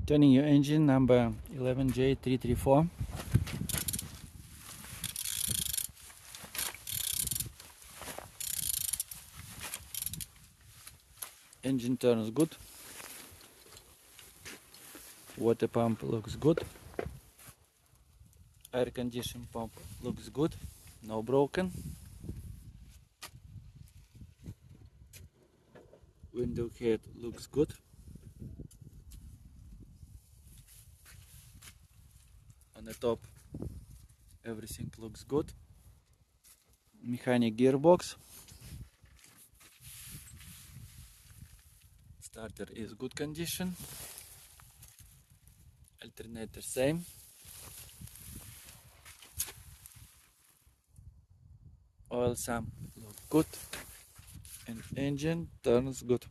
Turning your engine number 11J334. Engine turns good. Water pump looks good. Air condition pump looks good. No broken. Window head looks good. On the top everything looks good. Mechanic gearbox. Starter is good condition. Alternator same. Oil sump look good and engine turns good.